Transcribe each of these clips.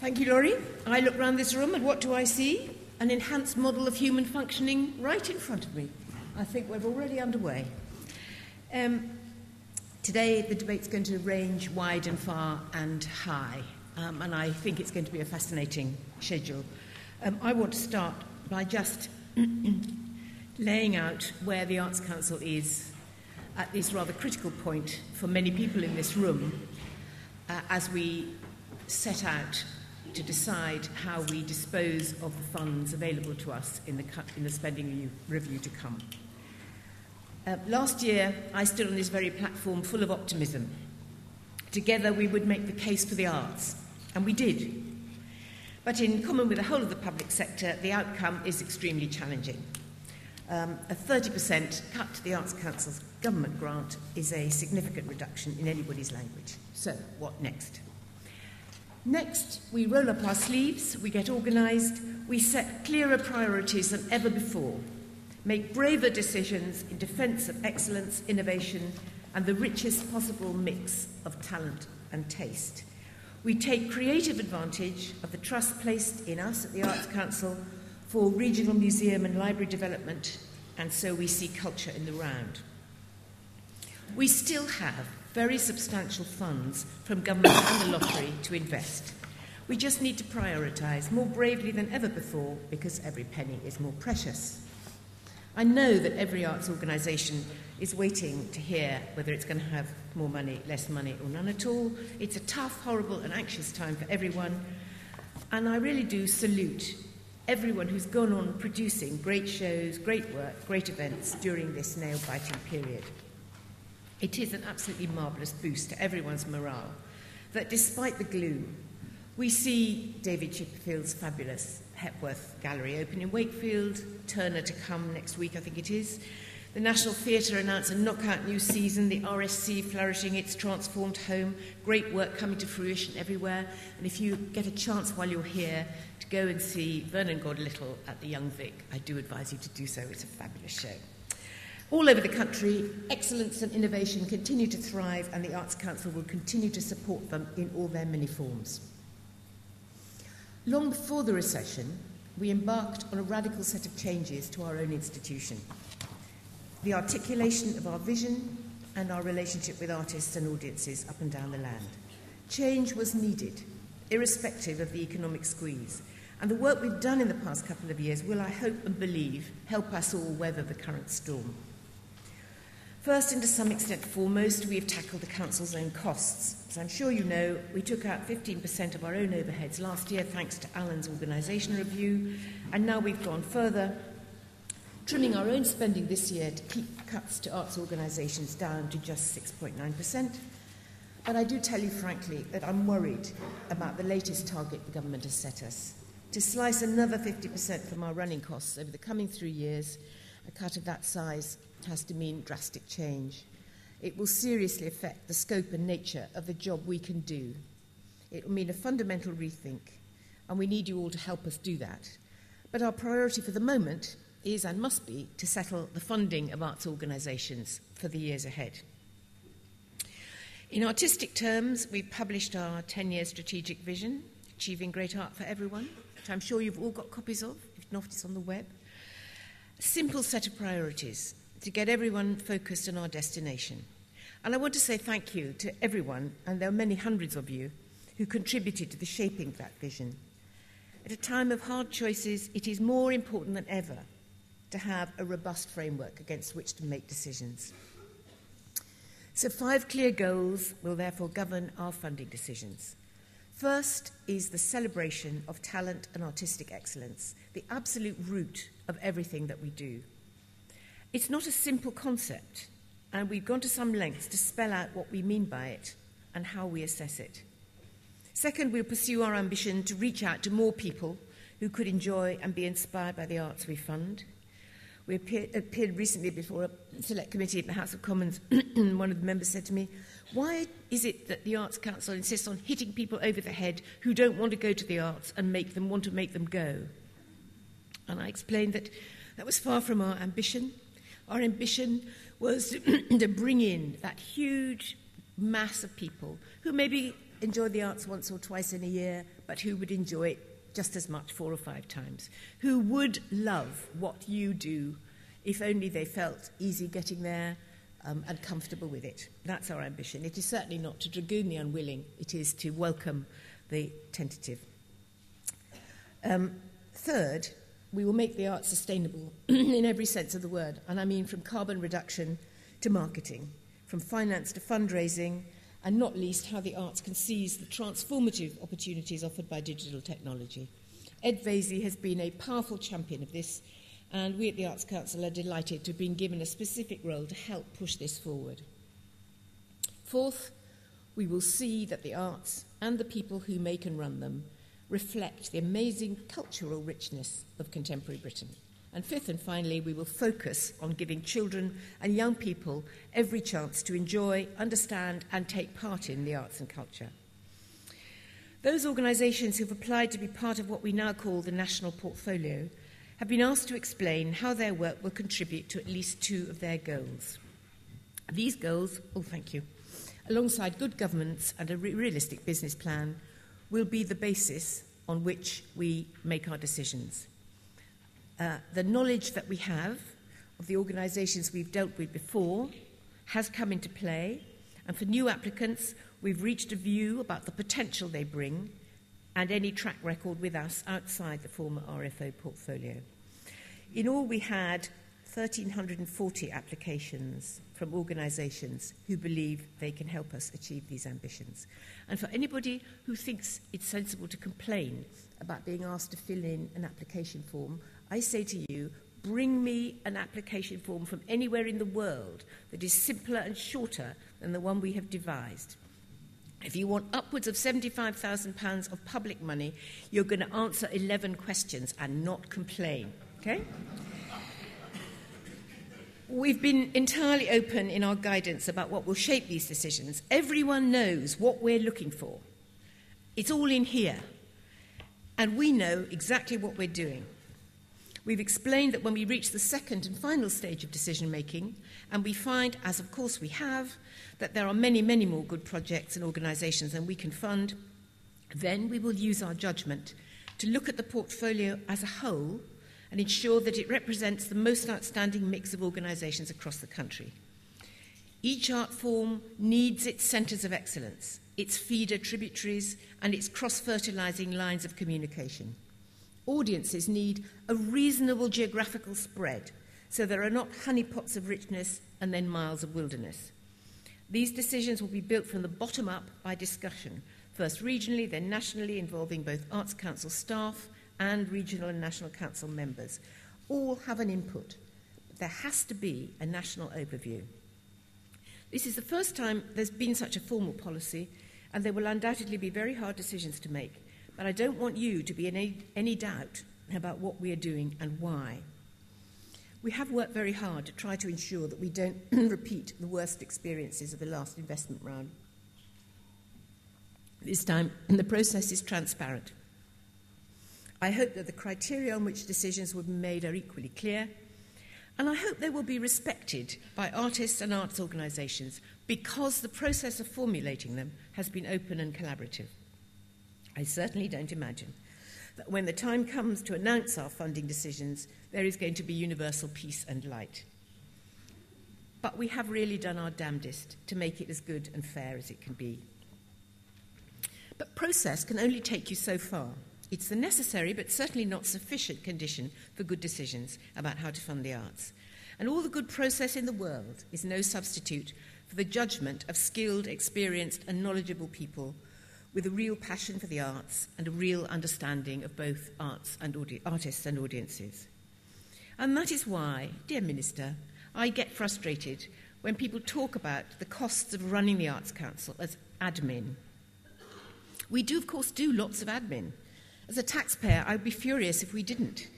Thank you, Laurie. I look round this room and what do I see? An enhanced model of human functioning right in front of me. I think we're already underway. Today, the debate's going to range wide and far and high, and I think it's going to be a fascinating schedule. I want to start by just laying out where the Arts Council is at this rather critical point for many people in this room as we set out to decide how we dispose of the funds available to us in the spending review to come. Last year, I stood on this very platform full of optimism. Together, we would make the case for the arts, and we did. But in common with the whole of the public sector, the outcome is extremely challenging. A 30% cut to the Arts Council's government grant is a significant reduction in anybody's language. So, what next? Next, we roll up our sleeves, we get organised, we set clearer priorities than ever before, make braver decisions in defence of excellence, innovation, and the richest possible mix of talent and taste. We take creative advantage of the trust placed in us at the Arts Council for regional museum and library development, and so we see culture in the round. We still have very substantial funds from government and the lottery to invest. We just need to prioritise more bravely than ever before because every penny is more precious. I know that every arts organisation is waiting to hear whether it's going to have more money, less money, or none at all. It's a tough, horrible, and anxious time for everyone, and I really do salute everyone who's gone on producing great shows, great work, great events during this nail-biting period. It is an absolutely marvellous boost to everyone's morale that despite the gloom, we see David Chipperfield's fabulous Hepworth Gallery open in Wakefield, Turner to come next week, I think it is. The National Theatre announced a knockout new season, the RSC flourishing its transformed home, great work coming to fruition everywhere. And if you get a chance while you're here to go and see Vernon Godlittle at the Young Vic, I do advise you to do so. It's a fabulous show. All over the country, excellence and innovation continue to thrive, and the Arts Council will continue to support them in all their many forms. Long before the recession, we embarked on a radical set of changes to our own institution. The articulation of our vision and our relationship with artists and audiences up and down the land. Change was needed, irrespective of the economic squeeze, and the work we've done in the past couple of years will, I hope and believe, help us all weather the current storm. First, and to some extent foremost, we have tackled the Council's own costs. As I'm sure you know, we took out 15% of our own overheads last year thanks to Alan's organisation review, and now we've gone further, trimming our own spending this year to keep cuts to arts organisations down to just 6.9%. But I do tell you frankly that I'm worried about the latest target the government has set us. To slice another 50% from our running costs over the coming 3 years, a cut of that size has to mean drastic change. It will seriously affect the scope and nature of the job we can do. It will mean a fundamental rethink, and we need you all to help us do that. But our priority for the moment is and must be to settle the funding of arts organisations for the years ahead. In artistic terms, we've published our 10-year strategic vision, Achieving Great Art for Everyone, which I'm sure you've all got copies of, if not, it's on the web. A simple set of priorities to get everyone focused on our destination. And I want to say thank you to everyone, and there are many hundreds of you, who contributed to the shaping of that vision. At a time of hard choices, it is more important than ever to have a robust framework against which to make decisions. So 5 clear goals will therefore govern our funding decisions. First is the celebration of talent and artistic excellence, the absolute root of everything that we do. It's not a simple concept, and we've gone to some lengths to spell out what we mean by it and how we assess it. Second, we'll pursue our ambition to reach out to more people who could enjoy and be inspired by the arts we fund. We appeared recently before a select committee in the House of Commons, and one of the members said to me, why is it that the Arts Council insists on hitting people over the head who don't want to go to the arts and want to make them go? And I explained that that was far from our ambition. Our ambition was to bring in that huge mass of people who maybe enjoy the arts once or twice in a year, but who would enjoy it just as much 4 or 5 times, who would love what you do if only they felt easy getting there and comfortable with it. That's our ambition. It is certainly not to dragoon the unwilling, it is to welcome the tentative. Third, we will make the arts sustainable in every sense of the word, and I mean from carbon reduction to marketing, from finance to fundraising, and not least how the arts can seize the transformative opportunities offered by digital technology. Ed Vaizey has been a powerful champion of this, and we at the Arts Council are delighted to have been given a specific role to help push this forward. Fourth, we will see that the arts and the people who make and run them reflect the amazing cultural richness of contemporary Britain. And fifth and finally, we will focus on giving children and young people every chance to enjoy, understand and take part in the arts and culture. Those organisations who have applied to be part of what we now call the National Portfolio have been asked to explain how their work will contribute to at least 2 of their goals. These goals, alongside good governance and a realistic business plan, will be the basis on which we make our decisions. The knowledge that we have of the organisations we've dealt with before has come into play, and for new applicants, we've reached a view about the potential they bring and any track record with us outside the former RFO portfolio. In all, we had 1,340 applications from organisations who believe they can help us achieve these ambitions. And for anybody who thinks it's sensible to complain about being asked to fill in an application form, I say to you, bring me an application form from anywhere in the world that is simpler and shorter than the one we have devised. If you want upwards of £75,000 of public money, you're going to answer 11 questions and not complain, okay? We've been entirely open in our guidance about what will shape these decisions. Everyone knows what we're looking for. It's all in here. And we know exactly what we're doing. We've explained that when we reach the second and final stage of decision-making, and we find, as of course we have, that there are many, many more good projects and organisations than we can fund, then we will use our judgment to look at the portfolio as a whole and ensure that it represents the most outstanding mix of organisations across the country. Each art form needs its centres of excellence, its feeder tributaries, and its cross-fertilising lines of communication. Audiences need a reasonable geographical spread, so there are not honeypots of richness and then miles of wilderness. These decisions will be built from the bottom up by discussion, first regionally, then nationally, involving both Arts Council staff and regional and national council members. All have an input, but there has to be a national overview. This is the first time there's been such a formal policy, and there will undoubtedly be very hard decisions to make, but I don't want you to be in any doubt about what we are doing and why. We have worked very hard to try to ensure that we don't repeat the worst experiences of the last investment round. This time, the process is transparent. I hope that the criteria on which decisions will be made are equally clear, and I hope they will be respected by artists and arts organisations because the process of formulating them has been open and collaborative. I certainly don't imagine that when the time comes to announce our funding decisions, there is going to be universal peace and light. But we have really done our damnedest to make it as good and fair as it can be. But process can only take you so far. It's the necessary but certainly not sufficient condition for good decisions about how to fund the arts. And all the good process in the world is no substitute for the judgment of skilled, experienced and knowledgeable people with a real passion for the arts and a real understanding of both artists and audiences. And that is why, dear Minister, I get frustrated when people talk about the costs of running the Arts Council as admin. We do, of course, do lots of admin. As a taxpayer, I'd be furious if we didn't.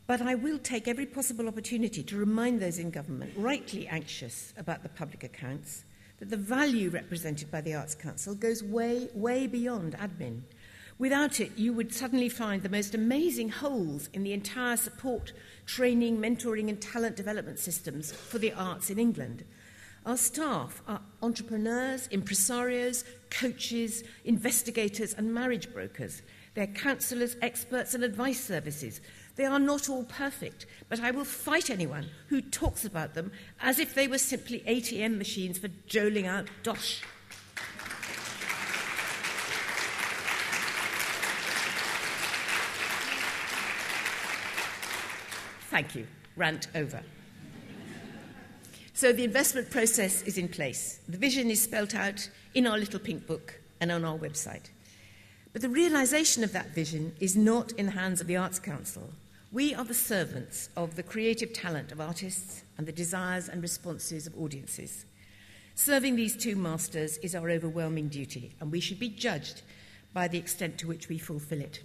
But I will take every possible opportunity to remind those in government, rightly anxious about the public accounts, that the value represented by the Arts Council goes way, way beyond admin. Without it, you would suddenly find the most amazing holes in the entire support, training, mentoring and talent development systems for the arts in England. Our staff are entrepreneurs, impresarios, coaches, investigators and marriage brokers. They're counsellors, experts and advice services. They are not all perfect, but I will fight anyone who talks about them as if they were simply ATM machines for doling out dosh. Thank you. Rant over. So the investment process is in place. The vision is spelt out in our little pink book and on our website. But the realisation of that vision is not in the hands of the Arts Council. We are the servants of the creative talent of artists and the desires and responses of audiences. Serving these two masters is our overwhelming duty, and we should be judged by the extent to which we fulfil it.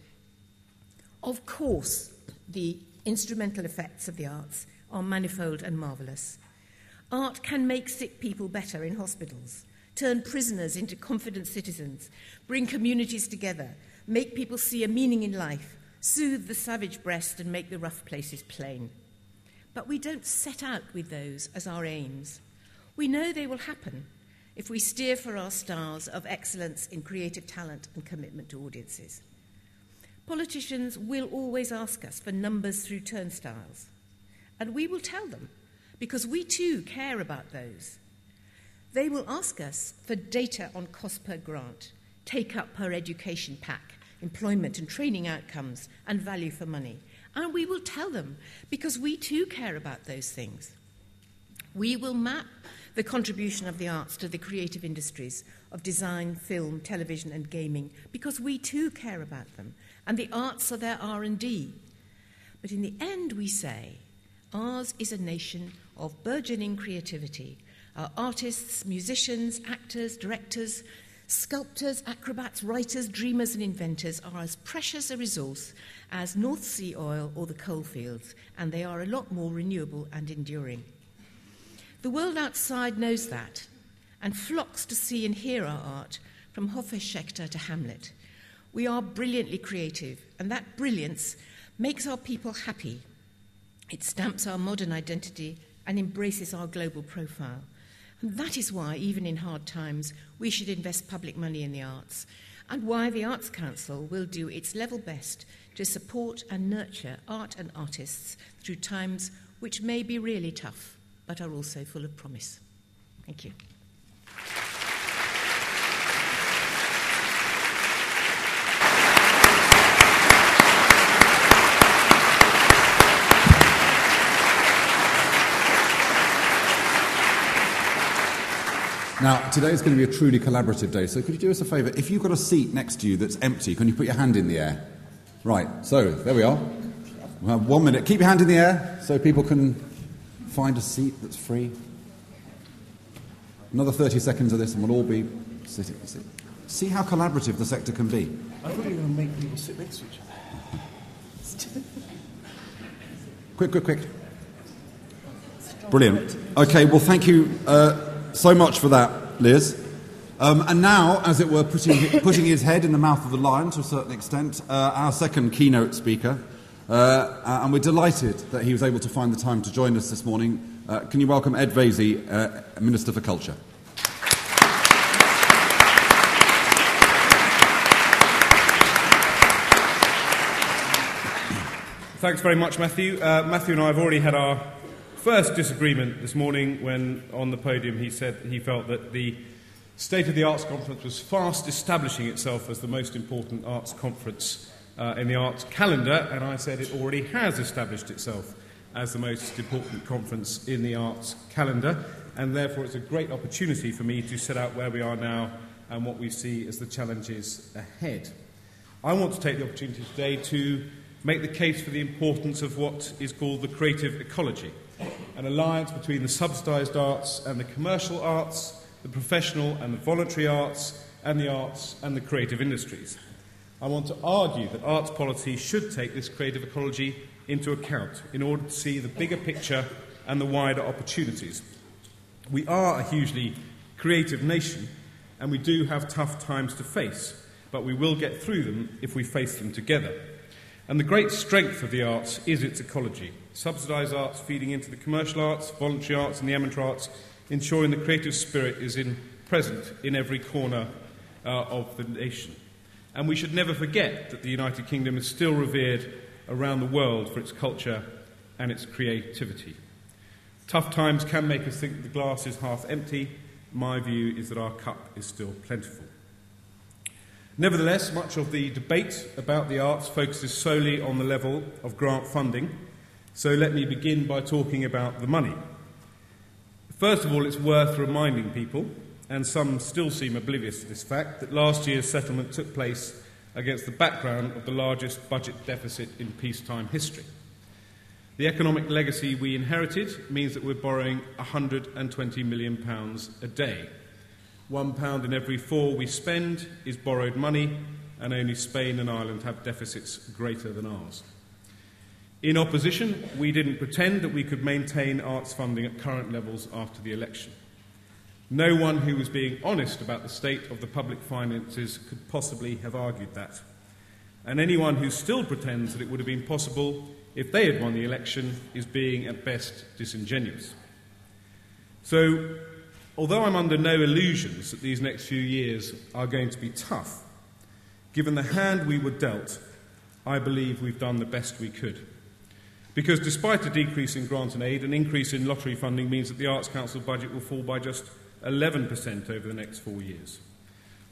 Of course, the instrumental effects of the arts are manifold and marvellous. Art can make sick people better in hospitals, turn prisoners into confident citizens, bring communities together, make people see a meaning in life, soothe the savage breast and make the rough places plain. But we don't set out with those as our aims. We know they will happen if we steer for our stars of excellence in creative talent and commitment to audiences. Politicians will always ask us for numbers through turnstiles, and we will tell them, because we too care about those. They will ask us for data on cost per grant, take-up per education pack, employment and training outcomes, and value for money. And we will tell them, because we too care about those things. We will map the contribution of the arts to the creative industries of design, film, television and gaming, because we too care about them, and the arts are their R&D. But in the end, we say, ours is a nation of burgeoning creativity. Our artists, musicians, actors, directors, sculptors, acrobats, writers, dreamers and inventors are as precious a resource as North Sea oil or the coalfields, and they are a lot more renewable and enduring. The world outside knows that and flocks to see and hear our art, from Hofeschecter to Hamlet. We are brilliantly creative, and that brilliance makes our people happy. It stamps our modern identity and embraces our global profile. And that is why, even in hard times, we should invest public money in the arts, and why the Arts Council will do its level best to support and nurture art and artists through times which may be really tough, but are also full of promise. Thank you. Now, today is going to be a truly collaborative day, so could you do us a favour? If you've got a seat next to you that's empty, can you put your hand in the air? Right, so there we are. We'll have 1 minute. Keep your hand in the air so people can find a seat that's free. Another 30 seconds of this and we'll all be sitting. See how collaborative the sector can be. I thought you were going to make people sit next to each other. Quick. Brilliant. Okay, well, thank you so much for that, Liz. And now, as it were, putting his head in the mouth of the lion to a certain extent, our second keynote speaker. And we're delighted that he was able to find the time to join us this morning. Can you welcome Ed Vaizey, Minister for Culture? Thanks very much, Matthew. Matthew and I have already had our first disagreement this morning when, on the podium, he said he felt that the State of the Arts Conference was fast establishing itself as the most important arts conference in the arts calendar, and I said it already has established itself as the most important conference in the arts calendar, and therefore it's a great opportunity for me to set out where we are now and what we see as the challenges ahead. I want to take the opportunity today to make the case for the importance of what is called the creative ecology, an alliance between the subsidised arts and the commercial arts, the professional and the voluntary arts and the creative industries. I want to argue that arts policy should take this creative ecology into account in order to see the bigger picture and the wider opportunities. We are a hugely creative nation, and we do have tough times to face, but we will get through them if we face them together. And the great strength of the arts is its ecology. Subsidised arts feeding into the commercial arts, voluntary arts and the amateur arts, ensuring the creative spirit is present in every corner of the nation. And we should never forget that the United Kingdom is still revered around the world for its culture and its creativity. Tough times can make us think the glass is half empty. My view is that our cup is still plentiful. Nevertheless, much of the debate about the arts focuses solely on the level of grant funding, so let me begin by talking about the money. First of all, it's worth reminding people, and some still seem oblivious to this fact, that last year's settlement took place against the background of the largest budget deficit in peacetime history. The economic legacy we inherited means that we're borrowing £120 million a day. £1 in every 4 we spend is borrowed money, and only Spain and Ireland have deficits greater than ours. In opposition, we didn't pretend that we could maintain arts funding at current levels after the election. No one who was being honest about the state of the public finances could possibly have argued that. And anyone who still pretends that it would have been possible if they had won the election is being, at best, disingenuous. So, although I'm under no illusions that these next few years are going to be tough, given the hand we were dealt, I believe we've done the best we could. Because despite a decrease in grant and aid, an increase in lottery funding means that the Arts Council budget will fall by just 11% over the next 4 years.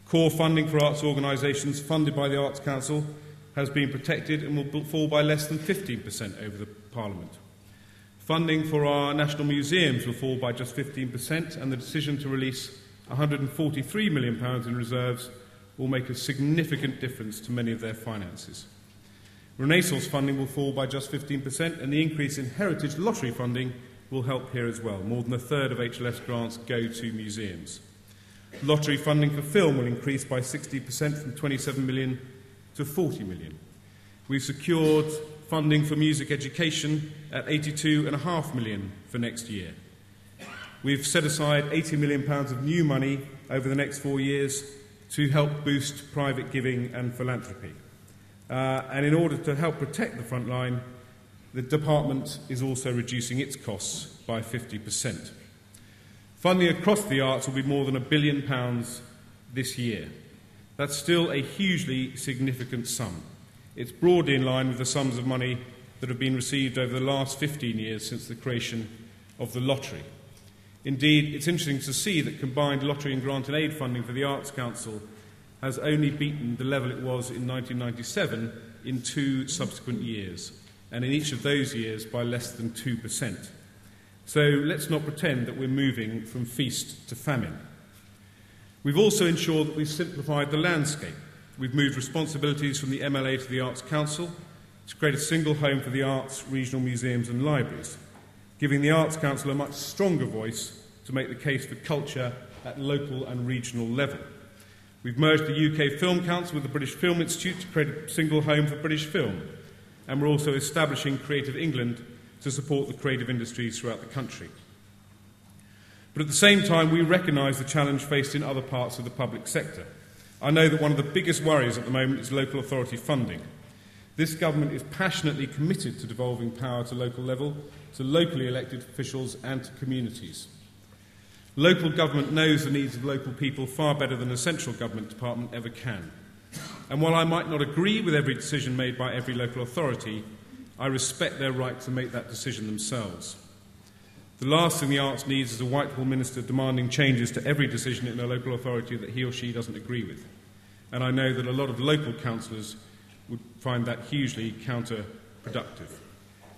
Core funding for arts organisations funded by the Arts Council has been protected and will fall by less than 15% over the Parliament. Funding for our national museums will fall by just 15%, and the decision to release £143 million in reserves will make a significant difference to many of their finances. Renaissance funding will fall by just 15%, and the increase in heritage lottery funding will help here as well. More than a third of HLS grants go to museums. Lottery funding for film will increase by 60% from 27 million to 40 million. We've secured funding for music education at £82.5 million for next year. We've set aside £80 million of new money over the next 4 years to help boost private giving and philanthropy. And in order to help protect the front line, the department is also reducing its costs by 50%. Funding across the arts will be more than £1 billion this year. That's still a hugely significant sum. It's broadly in line with the sums of money that have been received over the last 15 years since the creation of the lottery. Indeed, it's interesting to see that combined lottery and grant and aid funding for the Arts Council has only beaten the level it was in 1997 in 2 subsequent years, and in each of those years by less than 2%. So let's not pretend that we're moving from feast to famine. We've also ensured that we've simplified the landscape. We've moved responsibilities from the MLA to the Arts Council to create a single home for the arts, regional museums and libraries, giving the Arts Council a much stronger voice to make the case for culture at local and regional level. We've merged the UK Film Council with the British Film Institute to create a single home for British film, and we're also establishing Creative England to support the creative industries throughout the country. But at the same time, we recognise the challenge faced in other parts of the public sector. I know that one of the biggest worries at the moment is local authority funding. This government is passionately committed to devolving power to local level, to locally elected officials and to communities. Local government knows the needs of local people far better than a central government department ever can. And while I might not agree with every decision made by every local authority, I respect their right to make that decision themselves. The last thing the arts needs is a Whitehall minister demanding changes to every decision in a local authority that he or she doesn't agree with. And I know that a lot of local councillors would find that hugely counterproductive.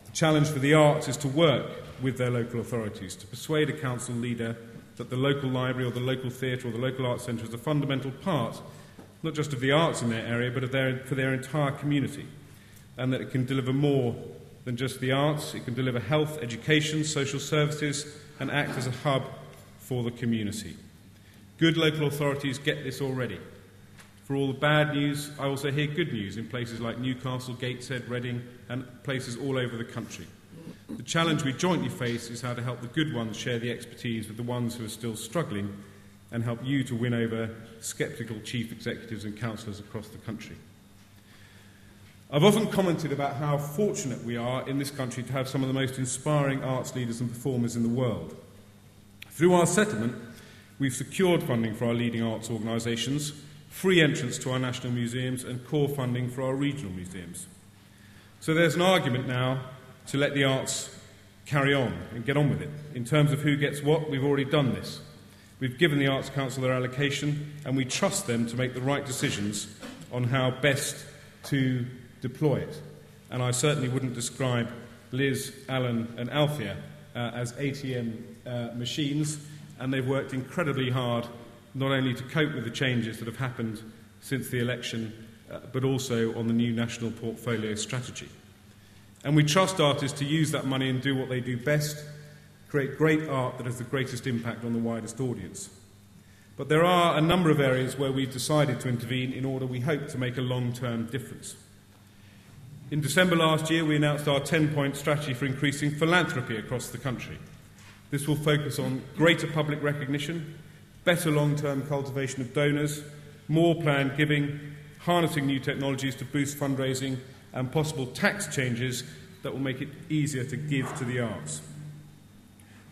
The challenge for the arts is to work with their local authorities, to persuade a council leader that the local library or the local theatre or the local arts centre is a fundamental part, not just of the arts in their area, but for their entire community, and that it can deliver more than just the arts. It can deliver health, education, social services, and act as a hub for the community. Good local authorities get this already. For all the bad news, I also hear good news in places like Newcastle, Gateshead, Reading, and places all over the country. The challenge we jointly face is how to help the good ones share the expertise with the ones who are still struggling, and help you to win over sceptical chief executives and councillors across the country. I've often commented about how fortunate we are in this country to have some of the most inspiring arts leaders and performers in the world. Through our settlement, we've secured funding for our leading arts organisations, free entrance to our national museums and core funding for our regional museums. So there's an argument now to let the arts carry on and get on with it. In terms of who gets what, we've already done this. We've given the Arts Council their allocation and we trust them to make the right decisions on how best to deploy it. And I certainly wouldn't describe Liz, Alan and Althea as ATM machines, and they've worked incredibly hard not only to cope with the changes that have happened since the election, but also on the new national portfolio strategy. And we trust artists to use that money and do what they do best, create great art that has the greatest impact on the widest audience. But there are a number of areas where we've decided to intervene in order, we hope, to make a long-term difference. In December last year, we announced our 10-point strategy for increasing philanthropy across the country. This will focus on greater public recognition, better long-term cultivation of donors, more planned giving, harnessing new technologies to boost fundraising, and possible tax changes that will make it easier to give to the arts.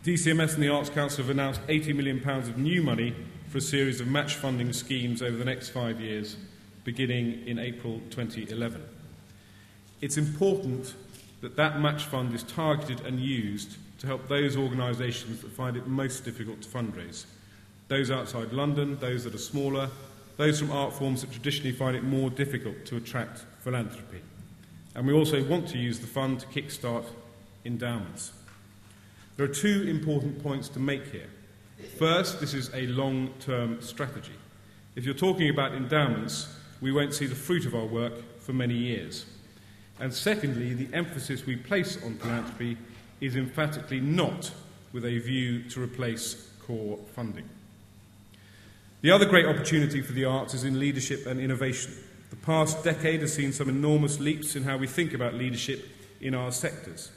DCMS and the Arts Council have announced £80 million of new money for a series of match funding schemes over the next 5 years, beginning in April 2011. It's important that that match fund is targeted and used to help those organisations that find it most difficult to fundraise. Those outside London, those that are smaller, those from art forms that traditionally find it more difficult to attract philanthropy. And we also want to use the fund to kickstart endowments. There are two important points to make here. First, this is a long-term strategy. If you're talking about endowments, we won't see the fruit of our work for many years. And secondly, the emphasis we place on philanthropy is emphatically not with a view to replace core funding. The other great opportunity for the arts is in leadership and innovation. The past decade has seen some enormous leaps in how we think about leadership in our sectors.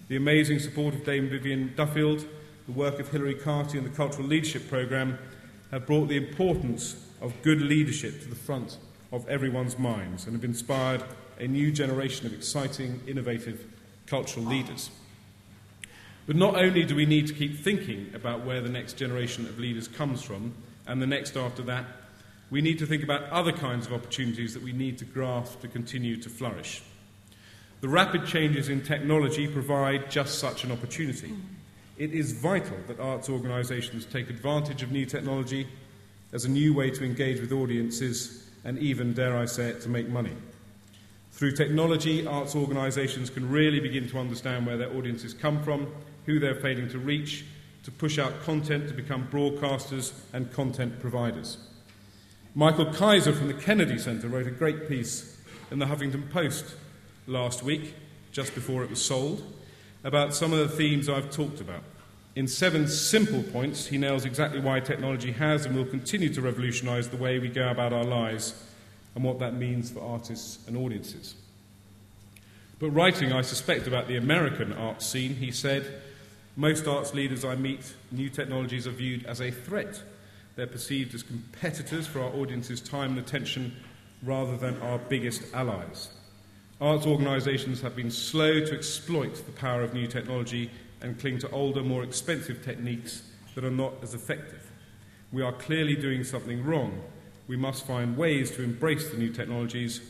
The amazing support of Dame Vivienne Duffield, the work of Hilary Carty and the Cultural Leadership Programme have brought the importance of good leadership to the front of everyone's minds and have inspired a new generation of exciting, innovative cultural leaders. But not only do we need to keep thinking about where the next generation of leaders comes from and the next after that, we need to think about other kinds of opportunities that we need to grasp to continue to flourish. The rapid changes in technology provide just such an opportunity. It is vital that arts organisations take advantage of new technology as a new way to engage with audiences and even, dare I say it, to make money. Through technology, arts organisations can really begin to understand where their audiences come from, who they're failing to reach, to push out content to become broadcasters and content providers. Michael Kaiser from the Kennedy Centre wrote a great piece in the Huffington Post last week, just before it was sold, about some of the themes I've talked about. In 7 simple points, he nails exactly why technology has and will continue to revolutionise the way we go about our lives and what that means for artists and audiences. But writing, I suspect, about the American arts scene, he said, "Most arts leaders I meet, new technologies are viewed as a threat. They're perceived as competitors for our audience's time and attention rather than our biggest allies. Arts organisations have been slow to exploit the power of new technology and cling to older, more expensive techniques that are not as effective. We are clearly doing something wrong. We must find ways to embrace the new technologies.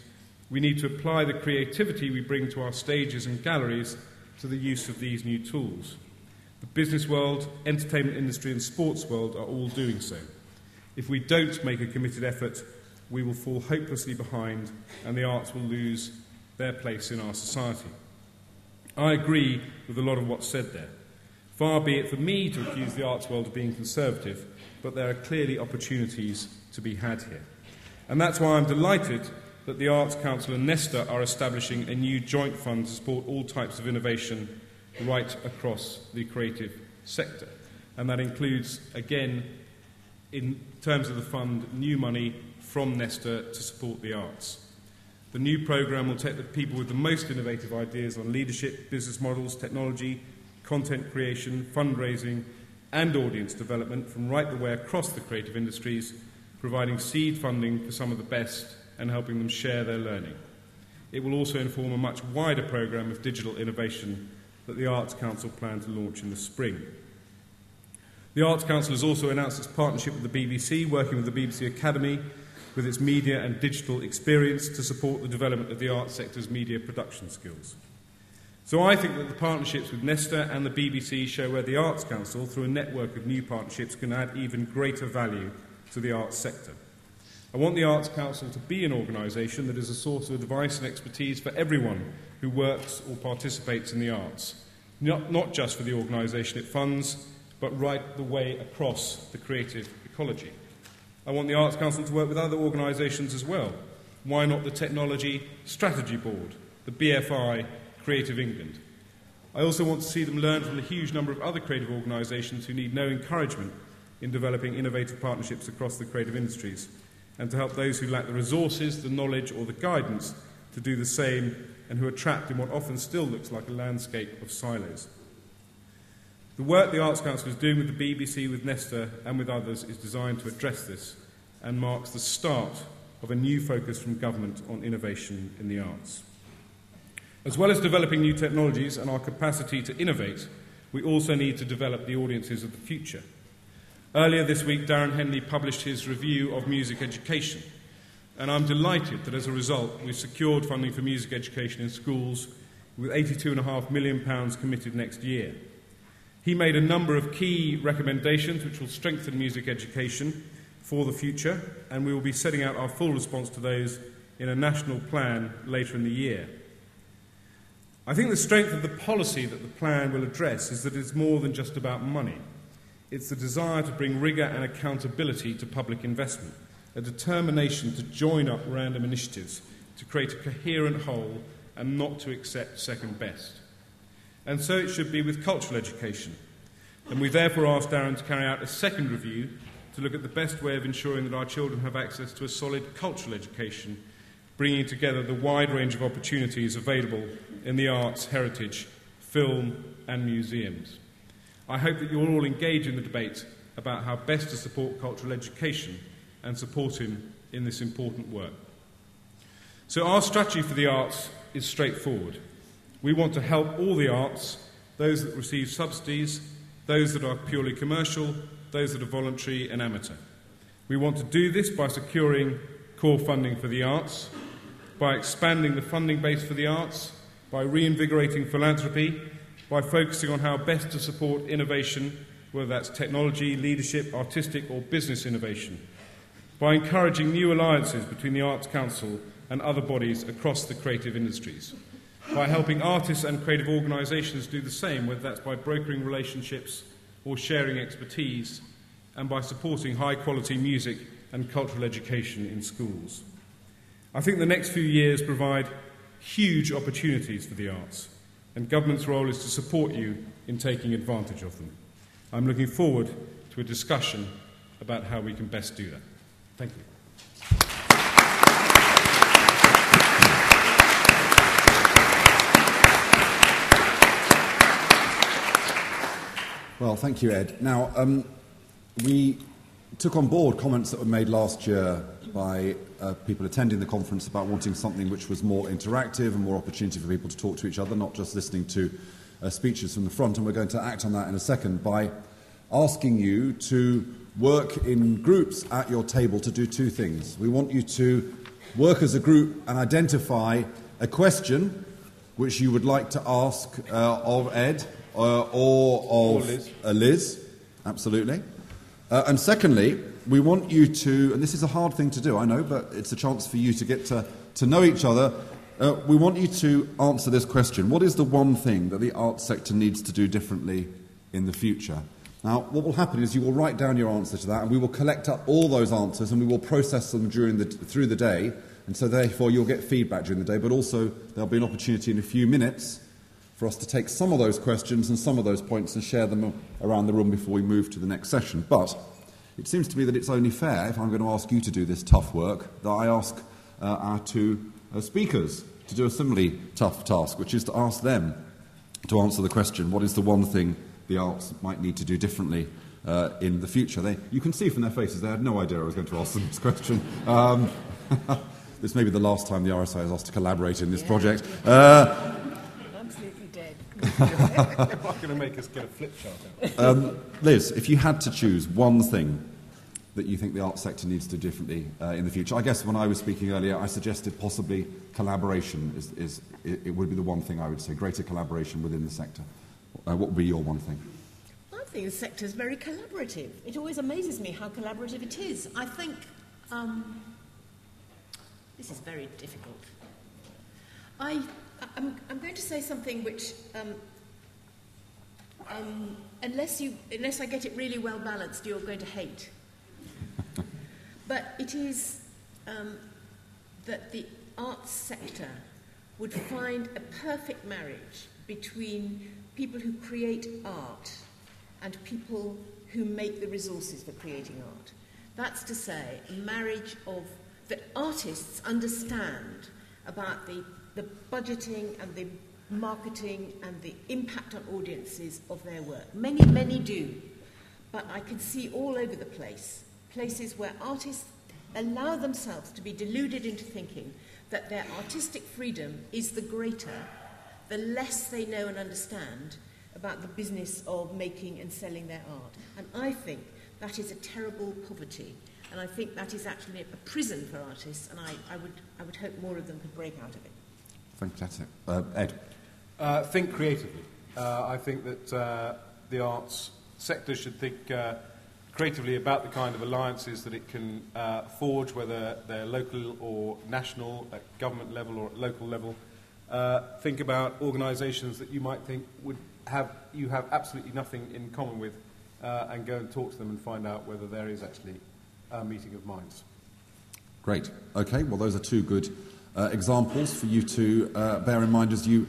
We need to apply the creativity we bring to our stages and galleries to the use of these new tools. The business world, entertainment industry and sports world are all doing so. If we don't make a committed effort, we will fall hopelessly behind and the arts will lose their place in our society." I agree with a lot of what's said there. Far be it for me to accuse the arts world of being conservative, but there are clearly opportunities to be had here. And that's why I'm delighted that the Arts Council and Nesta are establishing a new joint fund to support all types of innovation right across the creative sector. And that includes, again, in terms of the fund, new money from Nesta to support the arts. The new programme will take the people with the most innovative ideas on leadership, business models, technology, content creation, fundraising and audience development from right the way across the creative industries, providing seed funding for some of the best and helping them share their learning. It will also inform a much wider programme of digital innovation that the Arts Council plan to launch in the spring. The Arts Council has also announced its partnership with the BBC, working with the BBC Academy, with its media and digital experience to support the development of the arts sector's media production skills. So I think that the partnerships with Nesta and the BBC show where the Arts Council, through a network of new partnerships, can add even greater value to the arts sector. I want the Arts Council to be an organisation that is a source of advice and expertise for everyone who works or participates in the arts, not just for the organisation it funds, but right the way across the creative ecology. I want the Arts Council to work with other organisations as well. Why not the Technology Strategy Board, the BFI, Creative England? I also want to see them learn from the huge number of other creative organisations who need no encouragement in developing innovative partnerships across the creative industries, and to help those who lack the resources, the knowledge or the guidance to do the same, and who are trapped in what often still looks like a landscape of silos. The work the Arts Council is doing with the BBC, with Nesta and with others is designed to address this and marks the start of a new focus from government on innovation in the arts. As well as developing new technologies and our capacity to innovate, we also need to develop the audiences of the future. Earlier this week, Darren Henley published his review of music education, and I'm delighted that as a result we've secured funding for music education in schools with £82.5 million committed next year. He made a number of key recommendations which will strengthen music education for the future, and we will be setting out our full response to those in a national plan later in the year. I think the strength of the policy that the plan will address is that it's more than just about money. It's the desire to bring rigour and accountability to public investment, a determination to join up random initiatives, to create a coherent whole and not to accept second best. And so it should be with cultural education. And we therefore asked Darren to carry out a second review to look at the best way of ensuring that our children have access to a solid cultural education, bringing together the wide range of opportunities available in the arts, heritage, film and museums. I hope that you'll all engage in the debate about how best to support cultural education and support him in this important work. So our strategy for the arts is straightforward. We want to help all the arts, those that receive subsidies, those that are purely commercial, those that are voluntary and amateur. We want to do this by securing core funding for the arts, by expanding the funding base for the arts, by reinvigorating philanthropy, by focusing on how best to support innovation, whether that's technology, leadership, artistic or business innovation, by encouraging new alliances between the Arts Council and other bodies across the creative industries, by helping artists and creative organisations do the same, whether that's by brokering relationships or sharing expertise, and by supporting high-quality music and cultural education in schools. I think the next few years provide huge opportunities for the arts, and government's role is to support you in taking advantage of them. I'm looking forward to a discussion about how we can best do that. Thank you. Well, thank you, Ed. Now, we took on board comments that were made last year by people attending the conference about wanting something which was more interactive and more opportunity for people to talk to each other, not just listening to speeches from the front. And we're going to act on that in a second by asking you to work in groups at your table to do two things. We want you to work as a group and identify a question which you would like to ask of Ed or of Liz. Absolutely. And secondly, we want you to, and this is a hard thing to do, I know, but it's a chance for you to get to know each other. We want you to answer this question. What is the one thing that the arts sector needs to do differently in the future? Now, what will happen is you will write down your answer to that, and we will collect up all those answers, and we will process them through the day, and so therefore you'll get feedback during the day, but also there'll be an opportunity in a few minutes for us to take some of those questions and some of those points and share them around the room before we move to the next session. But it seems to me that it's only fair, if I'm going to ask you to do this tough work, that I ask our two speakers to do a similarly tough task, which is to ask them to answer the question, what is the one thing the arts might need to do differently in the future? You can see from their faces they had no idea I was going to ask them this question. This may be the last time the RSI has asked to collaborate in this project. Absolutely dead. You're not going to make us get a flip chart out. Liz, if you had to choose one thing that you think the arts sector needs to do differently in the future, I guess when I was speaking earlier, I suggested possibly collaboration it would be the one thing I would say, greater collaboration within the sector. What would be your one thing? I think the sector is very collaborative. It always amazes me how collaborative it is. I think this is very difficult. I'm going to say something which, unless I get it really well balanced, you're going to hate. But it is that the arts sector would find a perfect marriage between people who create art and people who make the resources for creating art. That's to say, a marriage of that artists understand about the budgeting and the marketing and the impact on audiences of their work. Many, many do. But I can see all over the place, places where artists allow themselves to be deluded into thinking that their artistic freedom is the greater, the less they know and understand about the business of making and selling their art. And I think that is a terrible poverty. And I think that is actually a prison for artists, and I would hope more of them could break out of it. Fantastic. Ed? Think creatively. I think that the arts sector should think creatively about the kind of alliances that it can forge, whether they're local or national, at government level or at local level. Think about organisations that you might think you have absolutely nothing in common with, and go and talk to them and find out whether there is actually a meeting of minds. Great. Okay, well, those are two good examples for you to bear in mind as you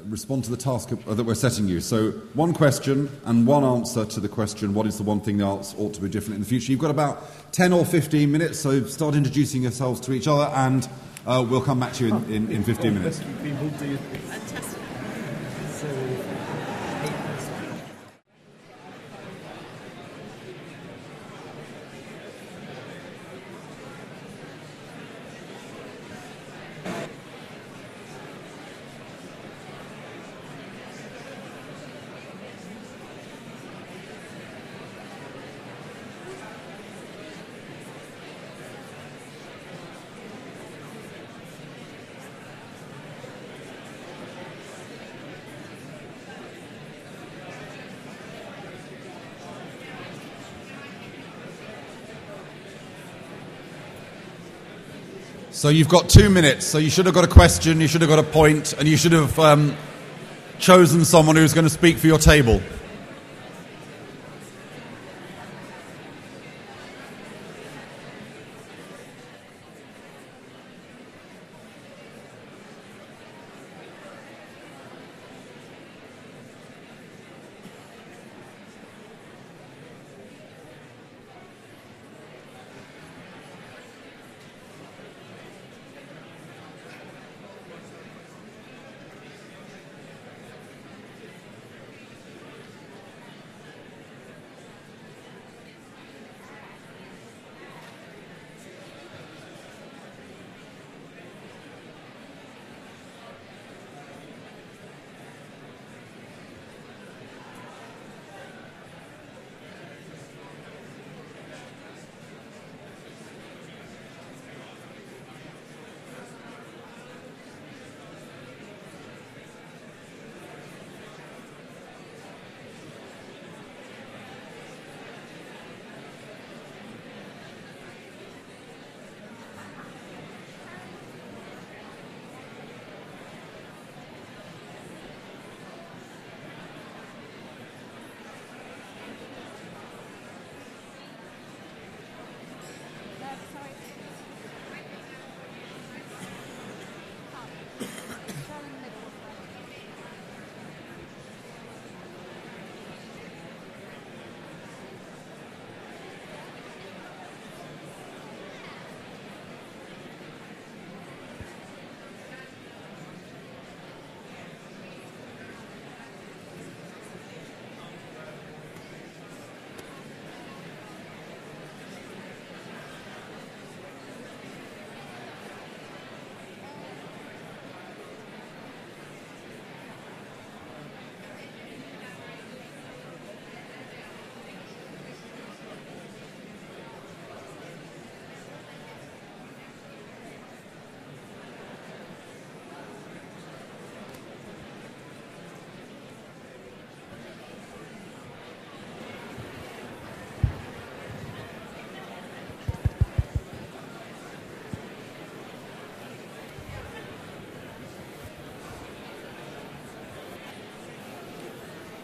respond to the task that we're setting you. So, one question and one answer to the question, what is the one thing the arts ought to be different in the future? You've got about 10 or 15 minutes, so start introducing yourselves to each other, and we'll come back to you in 15 minutes. Fantastic. So you've got 2 minutes, so you should have got a question, you should have got a point, and you should have chosen someone who's going to speak for your table.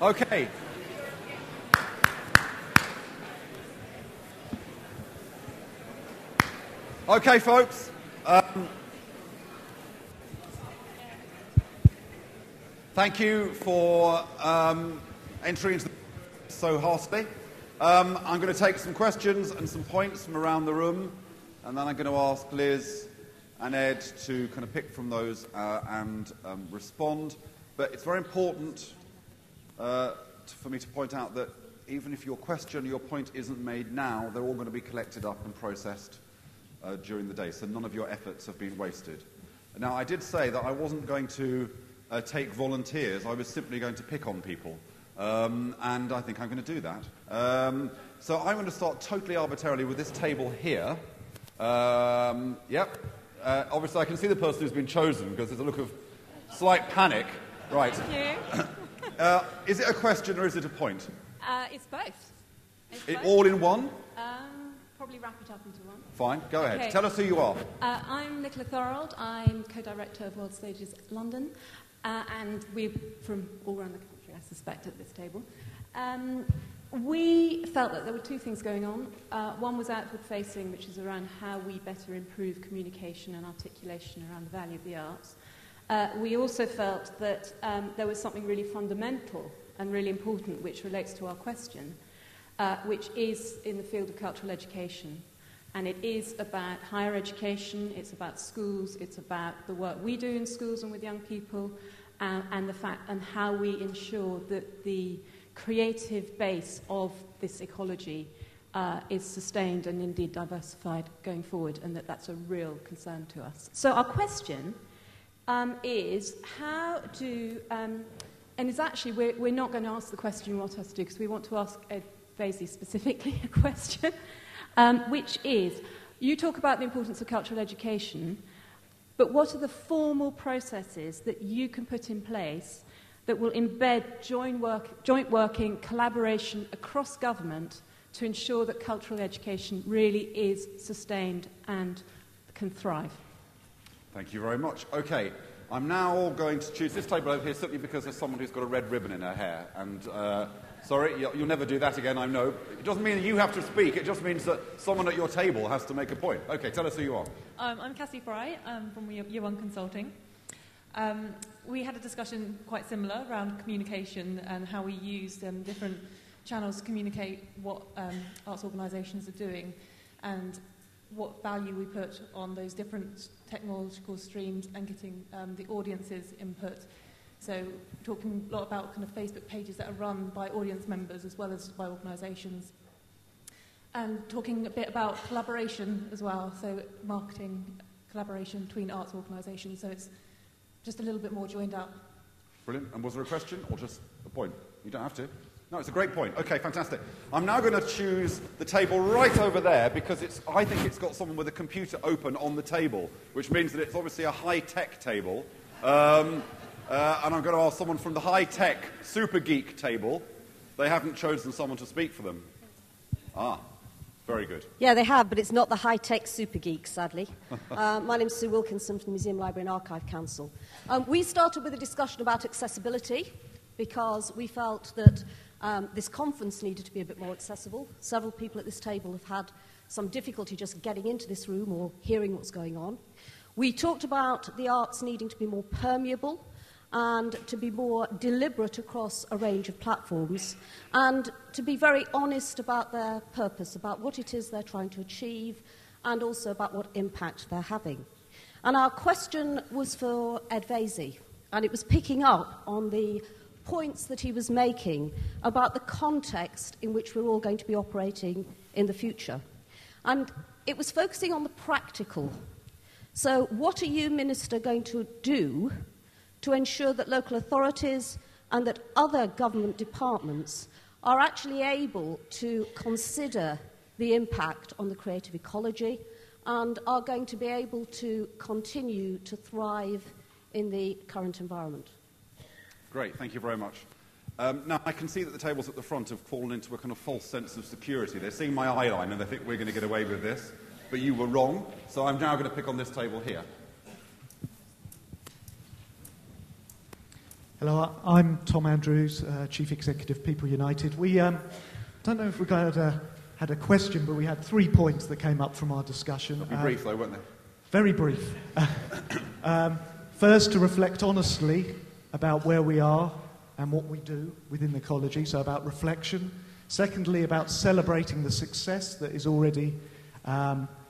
Okay. Okay, folks. Thank you for entering into the so heartily. I'm going to take some questions and some points from around the room, and then I'm going to ask Liz and Ed to kind of pick from those and respond. But it's very important for me to point out that even if your question or your point isn't made now, they're all going to be collected up and processed during the day, so none of your efforts have been wasted. Now, I did say that I wasn't going to take volunteers, I was simply going to pick on people, and I think I'm going to do that. So I'm going to start totally arbitrarily with this table here. Obviously I can see the person who's been chosen because there's a look of slight panic. Right. Thank you. Is it a question or is it a point? It's both. All in one? Probably wrap it up into one. Fine, go ahead. Okay. Tell us who you are. I'm Nicola Thorold. I'm co-director of World Stages London, and we're from all around the country, I suspect, at this table. We felt that there were two things going on. One was outward-facing, which is around how we better improve communication and articulation around the value of the arts. We also felt that there was something really fundamental and really important which relates to our question, which is in the field of cultural education. And it is about higher education, it's about schools, it's about the work we do in schools and with young people, and the fact and how we ensure that the creative base of this ecology is sustained and indeed diversified going forward, and that that's a real concern to us. So our question is how do, and it's actually, we're not going to ask the question you want us to do, because we want to ask Ed Vaizey specifically a question, which is, you talk about the importance of cultural education, but what are the formal processes that you can put in place that will embed joint working, collaboration across government to ensure that cultural education really is sustained and can thrive? Thank you very much. Okay, I'm now going to choose this table over here simply because there's someone who's got a red ribbon in her hair. And, sorry, you'll never do that again, I know. It doesn't mean that you have to speak, it just means that someone at your table has to make a point. Okay, tell us who you are. I'm Cassie Fry, from Year One Consulting. We had a discussion quite similar around communication and how we use different channels to communicate what arts organisations are doing and what value we put on those different technological streams and getting the audience's input. So talking a lot about kind of Facebook pages that are run by audience members as well as by organisations. And talking a bit about collaboration as well, so marketing collaboration between arts organisations, so it's just a little bit more joined up. Brilliant. And was there a question or just a point? You don't have to. No, it's a great point. Okay, fantastic. I'm now going to choose the table right over there because I think it's got someone with a computer open on the table, which means that it's obviously a high-tech table. And I'm going to ask someone from the high-tech super geek table. They haven't chosen someone to speak for them. Very good. Yeah, they have, but it's not the high-tech super geek, sadly. My name's Sue Wilkinson from the Museum, Library and Archive Council. We started with a discussion about accessibility because we felt that this conference needed to be a bit more accessible. Several people at this table have had some difficulty just getting into this room or hearing what's going on. We talked about the arts needing to be more permeable and to be more deliberate across a range of platforms, and to be very honest about their purpose, about what it is they're trying to achieve, and also about what impact they're having. And our question was for Ed Vaizey, and it was picking up on the points that he was making about the context in which we're all going to be operating in the future. And it was focusing on the practical. So what are you, Minister, going to do to ensure that local authorities and that other government departments are actually able to consider the impact on the creative ecology and are going to be able to continue to thrive in the current environment? Great, thank you very much. Now, I can see that the tables at the front have fallen into a kind of false sense of security. They're seeing my eyeline and they think we're going to get away with this, but you were wrong, so I'm now going to pick on this table here. Hello, I'm Tom Andrews, Chief Executive, People United. We don't know if we had a question, but we had 3 points that came up from our discussion. They'll be brief, though, won't they? Very brief. First, to reflect honestly about where we are and what we do within the ecology, so about reflection. Secondly, about celebrating the success that is already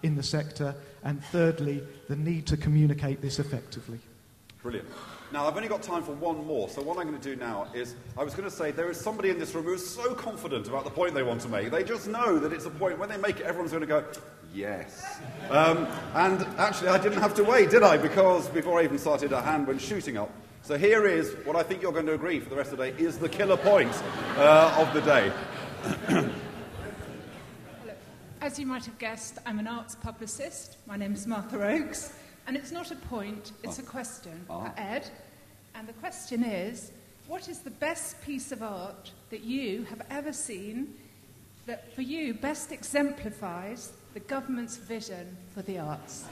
in the sector. And thirdly, the need to communicate this effectively. Brilliant. Now, I've only got time for one more, so what I'm going to do now is, I was going to say, there is somebody in this room who's so confident about the point they want to make. They just know that it's a point, when they make it, everyone's going to go, yes. And actually, I didn't have to wait, did I? Because before I even started, a hand went shooting up. So here is, what I think you're going to agree for the rest of the day, is the killer point of the day. As you might have guessed, I'm an arts publicist. My name is Martha Oakes. And it's not a point, it's a question for Ed. And the question is, what is the best piece of art that you have ever seen that for you best exemplifies the government's vision for the arts?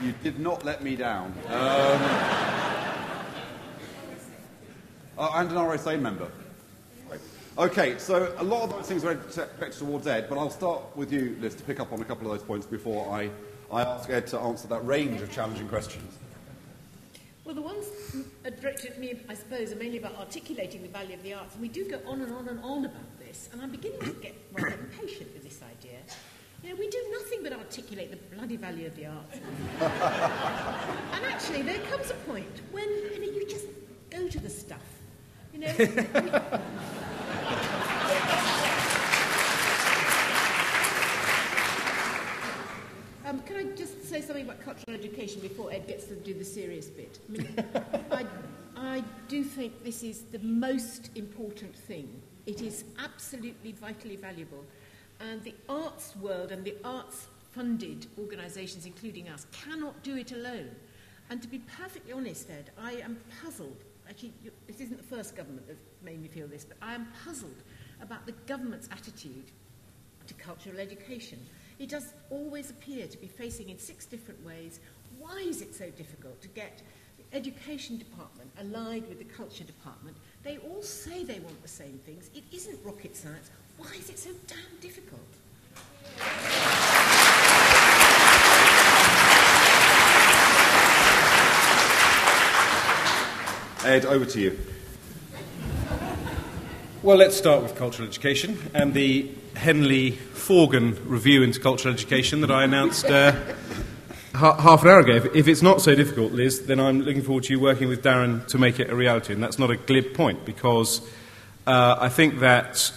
You did not let me down. And an RSA member. Okay, so a lot of those things are directed towards Ed, but I'll start with you, Liz, to pick up on a couple of those points before I ask Ed to answer that range of challenging questions. Well, the ones directed at me, I suppose, are mainly about articulating the value of the arts, and we do go on and on and on about this, and I'm beginning to get rather impatient with this idea. You know, we do nothing but articulate the bloody value of the arts. And actually, there comes a point when you just go to the stuff. You know, can I just say something about cultural education before Ed gets to do the serious bit? I mean, I do think this is the most important thing. It is absolutely vitally valuable. And the arts world and the arts-funded organisations, including us, cannot do it alone. And to be perfectly honest, Ed, I am puzzled. Actually, this isn't the first government that made me feel this, but I am puzzled about the government's attitude to cultural education. It does always appear to be facing in 6 different ways. Why is it so difficult to get the education department allied with the culture department? They all say they want the same things. It isn't rocket science. Why is it so damn difficult? Ed, over to you. Well, let's start with cultural education and the Henley-Forgan review into cultural education that I announced half an hour ago. If it's not so difficult, Liz, then I'm looking forward to you working with Darren to make it a reality. And that's not a glib point, because I think that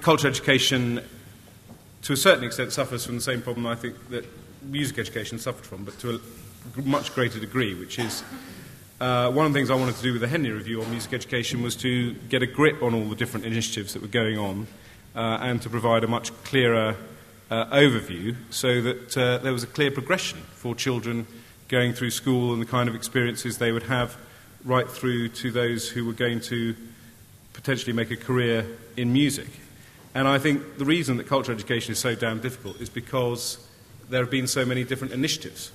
cultural education, to a certain extent, suffers from the same problem I think that music education suffered from, but to a much greater degree, which is one of the things I wanted to do with the Henley Review on music education was to get a grip on all the different initiatives that were going on and to provide a much clearer overview so that there was a clear progression for children going through school and the kind of experiences they would have right through to those who were going to potentially make a career in music. And I think the reason that cultural education is so damn difficult is because there have been so many different initiatives.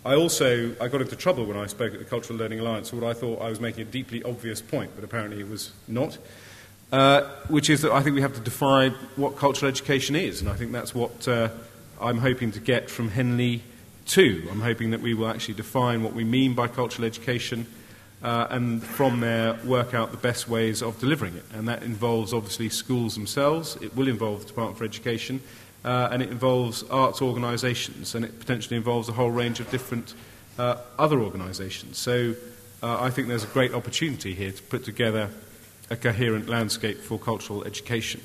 I got into trouble when I spoke at the Cultural Learning Alliance for what I thought I was making a deeply obvious point, but apparently it was not, which is that I think we have to define what cultural education is, and I think that's what I'm hoping to get from Henley too. I'm hoping that we will actually define what we mean by cultural education and from there work out the best ways of delivering it. And that involves obviously schools themselves, it will involve the Department for Education, and it involves arts organisations, and it potentially involves a whole range of different other organisations. So I think there's a great opportunity here to put together a coherent landscape for cultural education.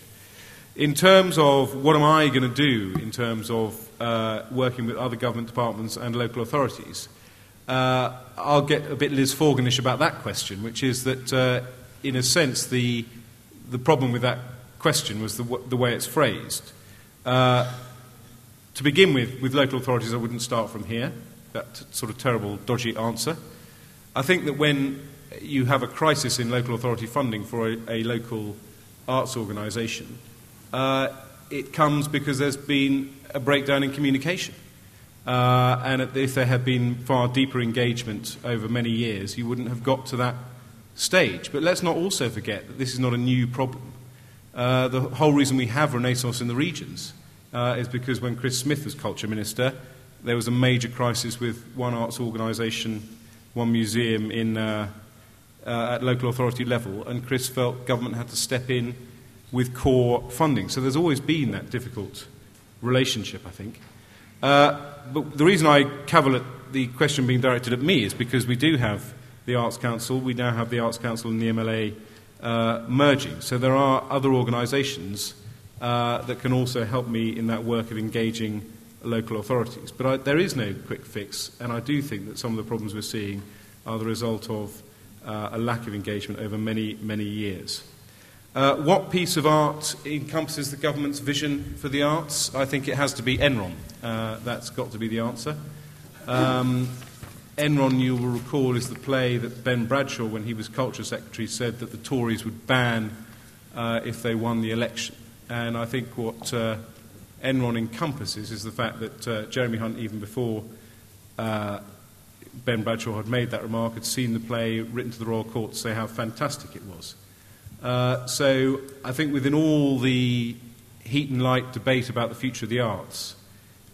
In terms of what am I going to do in terms of working with other government departments and local authorities, I'll get a bit Liz Forganish about that question, which is that, in a sense, the problem with that question was the way it's phrased. To begin with local authorities, I wouldn't start from here, that sort of terrible, dodgy answer. I think that when you have a crisis in local authority funding for a local arts organisation, it comes because there's been a breakdown in communication. And if there had been far deeper engagement over many years, you wouldn't have got to that stage. But let's not also forget that this is not a new problem. The whole reason we have Renaissance in the regions is because when Chris Smith was Culture Minister, there was a major crisis with one arts organisation, one museum at local authority level, and Chris felt government had to step in with core funding. So there's always been that difficult relationship, I think. But the reason I cavil at the question being directed at me is because we do have the Arts Council, we now have the Arts Council and the MLA merging. So there are other organisations that can also help me in that work of engaging local authorities. But there is no quick fix, and I do think that some of the problems we're seeing are the result of a lack of engagement over many, many years. What piece of art encompasses the government's vision for the arts? I think it has to be Enron. That's got to be the answer. Enron, you will recall, is the play that Ben Bradshaw, when he was Culture Secretary, said that the Tories would ban if they won the election. And I think what Enron encompasses is the fact that Jeremy Hunt, even before Ben Bradshaw had made that remark, had seen the play, written to the Royal Court to say how fantastic it was. So I think within all the heat and light debate about the future of the arts,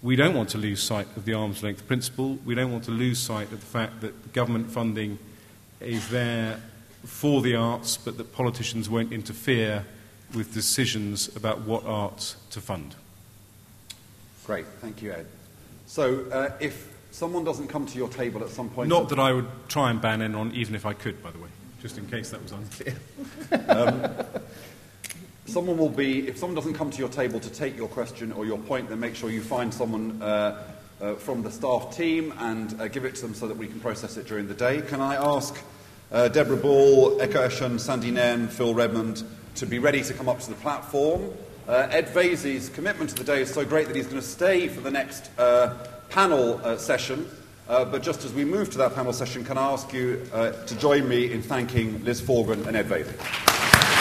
we don't want to lose sight of the arm's length principle. We don't want to lose sight of the fact that government funding is there for the arts, but that politicians won't interfere with decisions about what arts to fund. Great, thank you, Ed. So if someone doesn't come to your table at some point... Not that I would try and ban Enron, even if I could, by the way, just in case that was unclear. If someone doesn't come to your table to take your question or your point, then make sure you find someone from the staff team and give it to them so that we can process it during the day. Can I ask Deborah Ball, Eka Eshen, Sandy Nairn, Phil Redmond to be ready to come up to the platform? Ed Vaizey's commitment to the day is so great that he's going to stay for the next panel session. But just as we move to that panel session, can I ask you to join me in thanking Liz Forgan and Ed Vaizey?